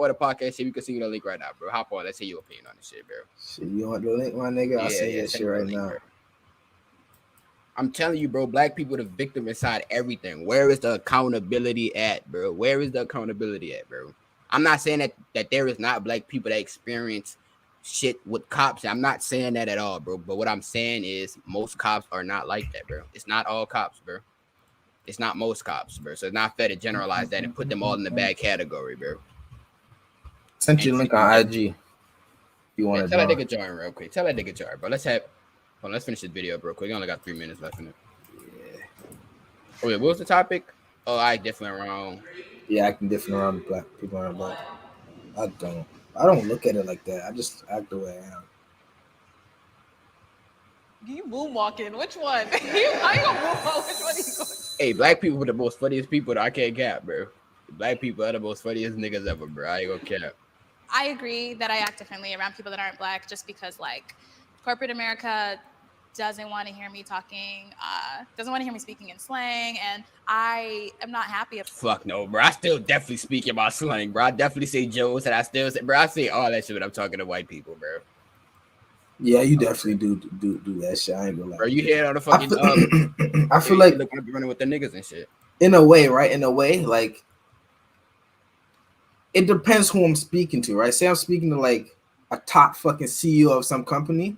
on the podcast, shit, we can see you the link right now, bro. Hop on. Let's hear your opinion on this shit, bro. Shit, you want the link, my nigga? I'll send you that shit right now. Bro. I'm telling you, bro, black people the victim inside everything. Where is the accountability at, bro? Where is the accountability at, bro? I'm not saying that there is not black people that experience shit with cops. I'm not saying that at all, bro. But what I'm saying is most cops are not like that, bro. It's not all cops, bro. It's not most cops, bro. So it's not fair to generalize that and put them all in the bad category, bro. Sent you a link on IG. You want to tell that nigga join real quick. Tell that nigga join, bro. Let's finish this video real quick. We only got 3 minutes left in it. Yeah. Oh, yeah, what was the topic? Oh, I definitely wrong. Yeah, I can definitely around black people around black. I don't look at it like that. I just act the way I am. You moonwalking? Which one? How you gonna moonwalk? Which one are you going? Hey, black people are the most funniest people that I can't cap, bro. Black people are the most funniest niggas ever, bro. I ain't gonna cap. I agree that I act differently around people that aren't black, just because like corporate America doesn't want to hear me talking, doesn't want to hear me speaking in slang, and I am not happy. Fuck no, bro. I still definitely speak in my slang, bro. I definitely say jokes, and I still say, bro, I say all that shit when I'm talking to white people, bro. Yeah, you definitely do that shit. I ain't gonna lie. Bro, you hear it on the fucking I feel like running with the niggas and shit. In a way, right? In a way, like it depends who I'm speaking to, right? Say I'm speaking to like a top fucking CEO of some company.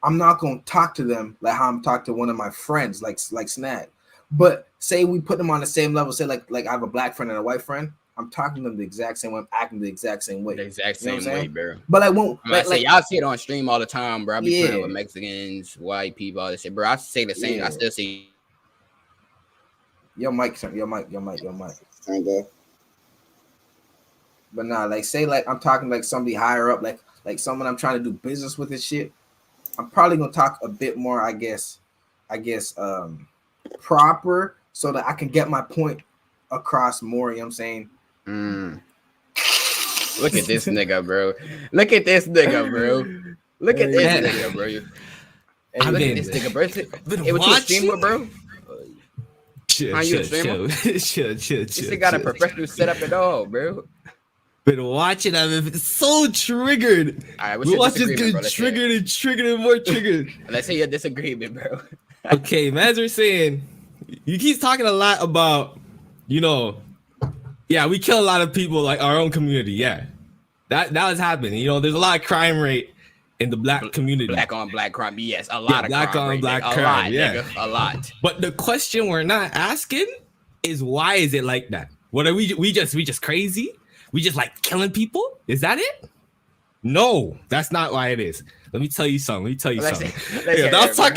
I'm not gonna talk to them like how I'm talking to one of my friends, like Snaggg. But say we put them on the same level. Say like I have a black friend and a white friend. I'm talking to them the exact same way. I'm acting the exact same way. The exact same way, bro. But I won't. Like y'all see it on stream all the time, bro. I be playing with Mexicans, white people, all this shit, bro. I say the same. I still see. Your mic. But nah, like say like I'm talking like somebody higher up, like someone I'm trying to do business with and shit. I'm probably gonna talk a bit more, I guess, proper, so that I can get my point across more. You know what I'm saying? Look at this nigga, bro. Look at this nigga, bro. Look at this nigga, bro. Look at this nigga, bro. Hey, what you stream with, bro? Chill. This nigga got a professional setup and all, bro. Been watching. I've been so triggered. All right, watch this get triggered and more triggered. Let's say your disagreement, bro. Okay, man, we're saying you keep talking a lot about, we kill a lot of people, like our own community. Yeah, that has happened. There's a lot of crime rate in the black community. Black on black crime. Yes, a lot of black crime on rate, black nigga. crime. Nigga, a lot. But the question we're not asking is, why is it like that? What are we just crazy? We just like killing people? Is that it? No, that's not why it is. Let me tell you something. I was talking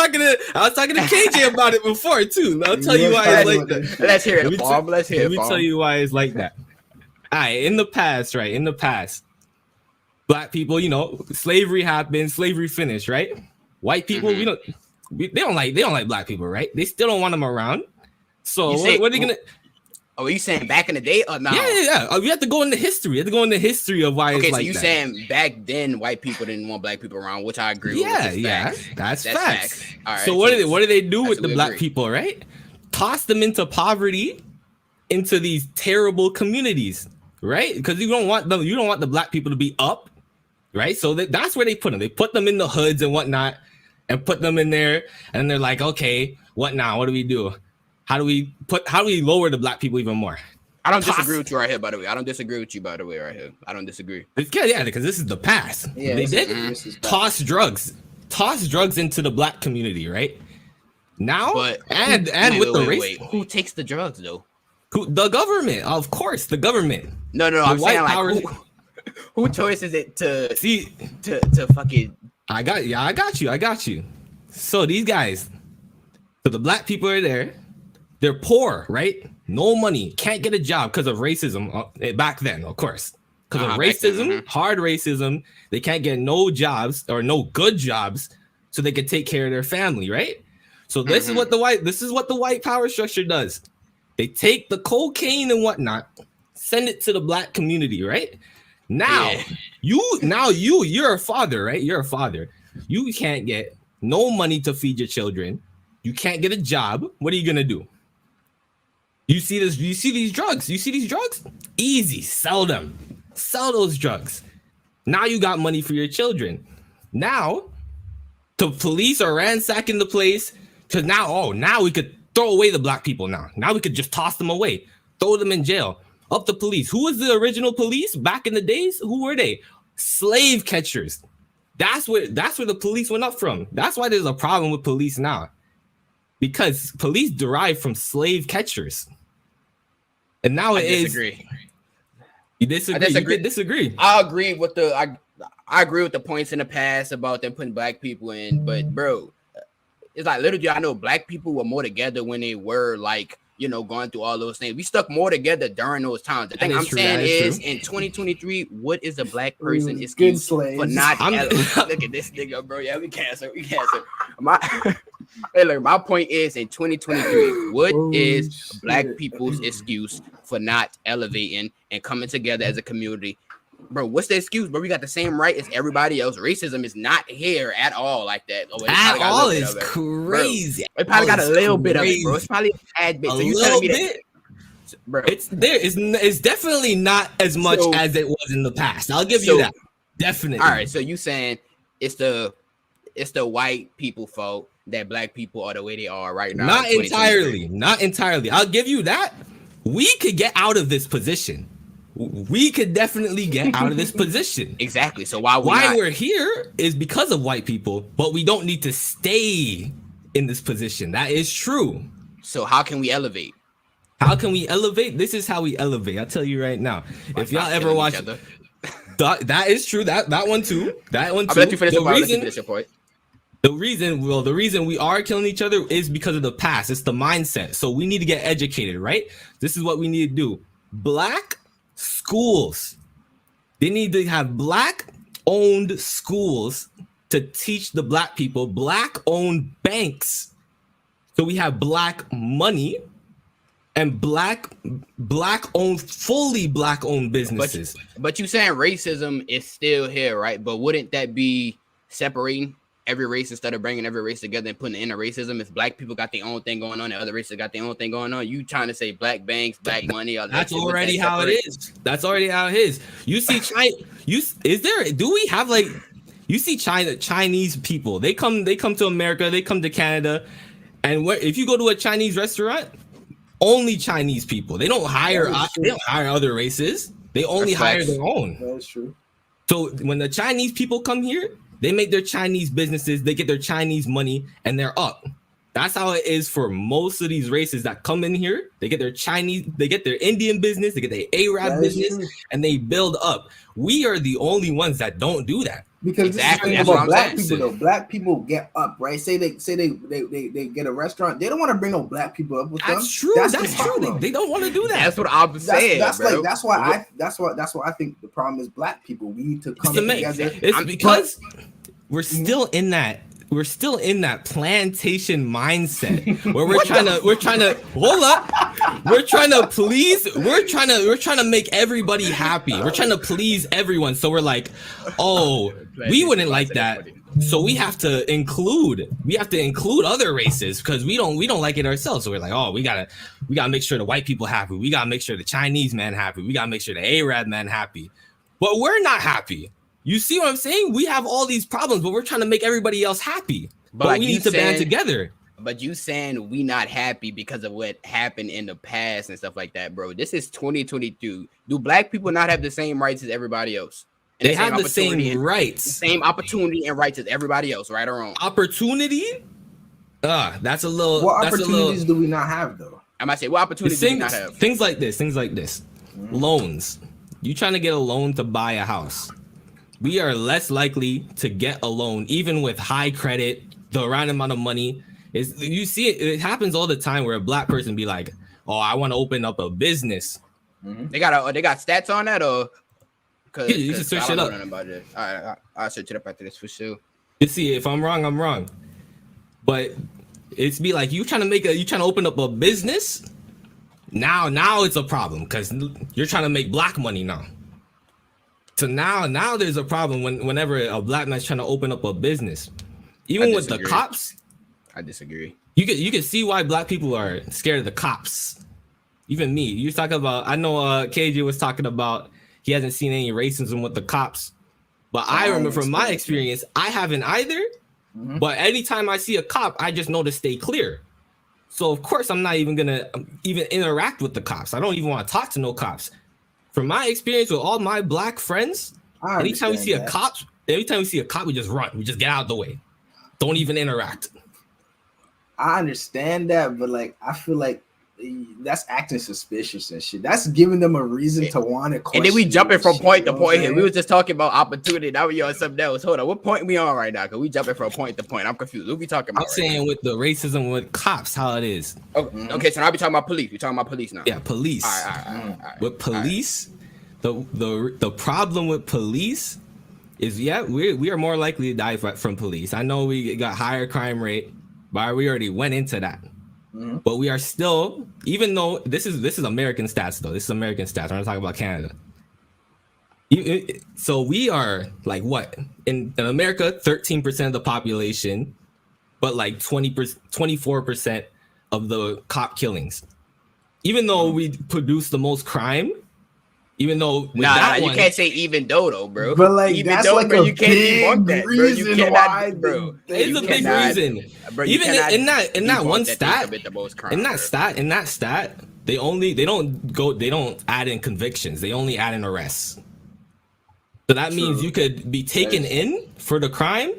to KJ about it before too. I'll tell you why it's like that. Let's hear it, Bob. Let me tell you why it's like that. All right, in the past, black people, slavery happened, slavery finished, right? White people, they don't like black people, right? They still don't want them around. So what are they gonna? Oh, are you saying back in the day or now? Yeah. You have to go into history. You have to go into history of why it's like that. Okay, so you saying back then white people didn't want black people around, which I agree with. That's facts. All right, so what do they do with the black people, right? Toss them into poverty, into these terrible communities, right? Because you don't want the black people to be up, right? So that's where they put them. They put them in the hoods and whatnot, and put them in there, and they're like, okay, what now? What do we do? How do we lower the black people even more? I don't disagree with you right here, by the way. I don't disagree with you, by the way, right here. I don't disagree. Yeah, because this is the past. Yeah, they did toss drugs into the black community, right? Now, with the race. Who takes the drugs though? The government, of course, the government. No, I'm saying like who choices it to fucking? I got you. So these guys, so the black people are there. They're poor, right? No money, can't get a job because of racism back then, of course. Because of racism, hard racism, they can't get no jobs or no good jobs, so they can take care of their family, right? So this is what the white power structure does. They take the cocaine and whatnot, send it to the black community, right? Now, you're a father, right? You're a father. You can't get no money to feed your children. You can't get a job. What are you gonna do? You see these drugs. Easy, sell them. Sell those drugs. Now you got money for your children. Now, the police are ransacking the place because now we could throw away the black people now. Now we could just toss them away, throw them in jail. Up the police. Who was the original police back in the days? Who were they? Slave catchers. That's where the police went up from. That's why there's a problem with police now. Because police derive from slave catchers. And now it is. You disagree. You could disagree. I agree with I agree with the points in the past about them putting black people in, but bro, it's like literally I know black people were more together when they were like, you know, going through all those things. We stuck more together during those times. The thing I'm saying is in 2023, what is a black person excuse for not look at this nigga, bro. Yeah, we cancel. My point is in 2023, what is black people's excuse for not elevating and coming together as a community? Bro, what's the excuse, bro? We got the same right as everybody else. Racism is not here at all like that. At all is crazy. It probably got a little bit of it, bro. It's probably a bad bit. So you telling me that, bro? It's there. It's definitely not as much as it was in the past. I'll give you that. Definitely. All right. So you saying it's the white people fault that black people are the way they are right now? Not entirely. Not entirely. I'll give you that. We could get out of this position. We could definitely get out of this position. Exactly. So why we're here is because of white people, but we don't need to stay in this position. That is true. So how can we elevate? How can we elevate? This is how we elevate. I'll tell you right now. If y'all ever watch that is true. That one too. That one too. I'll let you finish your point. The reason we are killing each other is because of the past. It's the mindset. So we need to get educated, right? This is what we need to do. Black schools. They need to have black-owned schools to teach the black people, black-owned banks. So we have black money and black-owned, fully black-owned businesses. But you saying racism is still here, right? But wouldn't that be separating every race instead of bringing every race together and putting in a racism? If black people got their own thing going on and other races got their own thing going on, you trying to say black banks, black money? That's already how it is. That's already how it is. You see, do we have like, you see Chinese people, they come to America, they come to Canada, and if you go to a Chinese restaurant, only Chinese people. They don't hire other races. They only hire their own. That's true. So when the Chinese people come here, they make their Chinese businesses, they get their Chinese money, and they're up. That's how it is for most of these races that come in here. They get their Chinese, they get their Indian business, they get their Arab business, and they build up. We are the only ones that don't do that. Because exactly that's about black people though. Black people get up, right? Say they get a restaurant. They don't want to bring no black people up with them. That's true. That's true. They don't want to do that. That's what I'm saying. That's why I think the problem is black people. We need to come together. It's because we're still in that plantation mindset where we're trying to hold up. We're trying to make everybody happy. We're trying to please everyone. So we're like, oh, we wouldn't like that. So we have to include other races because we don't like it ourselves. So we're like, oh, we gotta make sure the white people happy. We gotta make sure the Chinese man happy. We gotta make sure the Arab man happy. But we're not happy. You see what I'm saying? We have all these problems, but we're trying to make everybody else happy. But like we need to band together. But you saying we not happy because of what happened in the past and stuff like that, bro. This is 2022. Do black people not have the same rights as everybody else? And they have the same rights. The same opportunity and rights as everybody else, right or wrong? Opportunity? That's a little... What opportunities do we not have, though? I might say, what opportunities do we not have? Things like this. Loans. You trying to get a loan to buy a house. We are less likely to get a loan, even with high credit, the right amount of money. You see it happens all the time where a black person be like, oh, I want to open up a business. Mm-hmm. They got stats on that, or you can search it up. All right, I'll search it up after this for sure. You see, if I'm wrong, I'm wrong. But it's be like you trying to open up a business. Now it's a problem because you're trying to make black money now. So now there's a problem whenever a black man's trying to open up a business. Even with the cops. I disagree. You can see why black people are scared of the cops. even me. You're talking about. I know KJ was talking about he hasn't seen any racism with the cops, but I remember from my experience, I haven't either. Mm-hmm. But anytime I see a cop, I just know to stay clear. So of course I'm not even gonna even interact with the cops. I don't even want to talk to no cops. From my experience with all my black friends, anytime we see a cop, we just run. We just get out of the way. Don't even interact. I understand that, but like I feel like that's acting suspicious and shit. That's giving them a reason to want to question. And then we jumping from point to point here. We was just talking about opportunity. Now we on something else. Hold on, what point we on right now? Cause we jumping from point to point. I'm confused. What we talking about? I'm saying with the racism with cops, how it is. Okay, so now we talking about police. We talking about police now. Yeah, police. All right. With police, the problem with police is we are more likely to die from police. I know we got higher crime rate, but we already went into that. Mm-hmm. But we are still, even though this is American stats though. This is American stats. I'm not talking about Canada. So we are like what in America, 13% of the population, but like 24% of the cop killings. Even though we produce the most crime, even though you can't say even though, bro. But like even that's though, like bro, a you can't debunk that, bro. You reason cannot, why, bro. It's a big reason. Bro, even in that one stat, crime, in that stat, they don't add in convictions. They only add in arrests. So that means you could be taken in for the crime,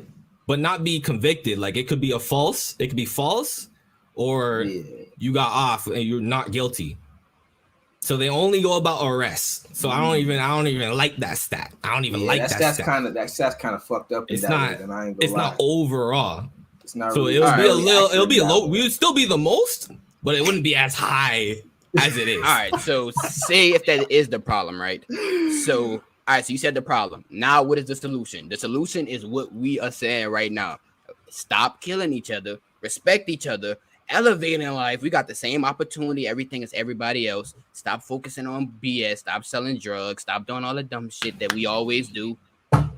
but not be convicted. Like it could be false, or you got off and you're not guilty. So they only go about arrests. So I don't even like that stat. I don't even like that stat. That stat's kind of fucked up. It's not. It's not overall. It's not. So really, it'll be a low. We would still be the most, but it wouldn't be as high as it is. All right. So say if that is the problem, right? So all right. So you said the problem. Now what is the solution? The solution is what we are saying right now. Stop killing each other. Respect each other. Elevate in life. We got the same opportunity. Everything is everybody else. Stop focusing on BS. Stop selling drugs. Stop doing all the dumb shit that we always do.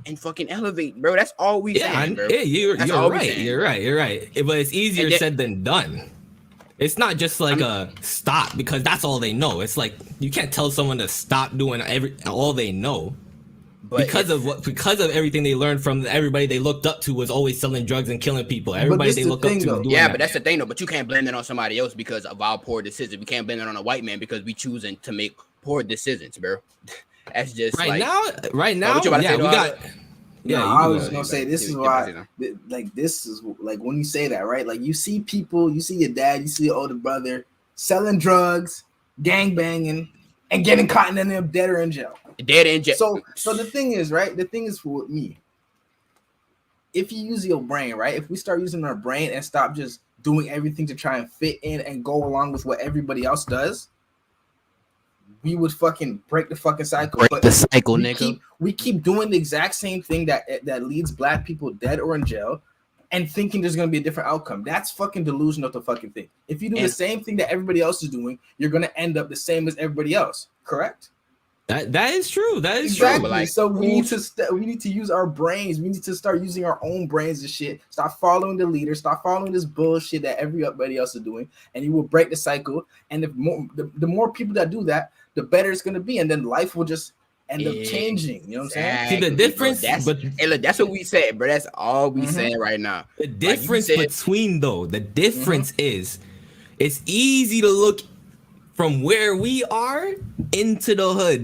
And fucking elevate, bro. That's all we saying, bro. Yeah, you're right. You're right. But it's easier said than done. It's not just like a stop because that's all they know. It's like you can't tell someone to stop doing all they know. But because of everything they learned from everybody they looked up to was always selling drugs and killing people. Everybody they look up to. But that's the thing though. But you can't blame it on somebody else because of our poor decisions. We can't blame it on a white man because we choosing to make poor decisions, bro. That's just right now. I was gonna say this is why, like this is like when you say that, right? Like you see people, you see your dad, you see your older brother selling drugs, gang banging, and getting caught and then they're dead or in jail. So the thing is, right? The thing is for me, if you use your brain, right? If we start using our brain and stop just doing everything to try and fit in and go along with what everybody else does, we would fucking break the fucking cycle. We keep doing the exact same thing that leads black people dead or in jail and thinking there's going to be a different outcome. That's fucking delusional to fucking think. If you do the same thing that everybody else is doing, you're going to end up the same as everybody else. Correct? That is true. That is exactly. True. So we need to use our brains. We need to start using our own brains and shit. Stop following the leader. Stop following this bullshit that everybody else is doing, and you will break the cycle. And the more people that do that, the better it's gonna be, and then life will just end up changing. You know what I'm saying? See the difference, that's what we said, bro. That's all we saying right now. The difference is, it's easy to look from where we are into the hood.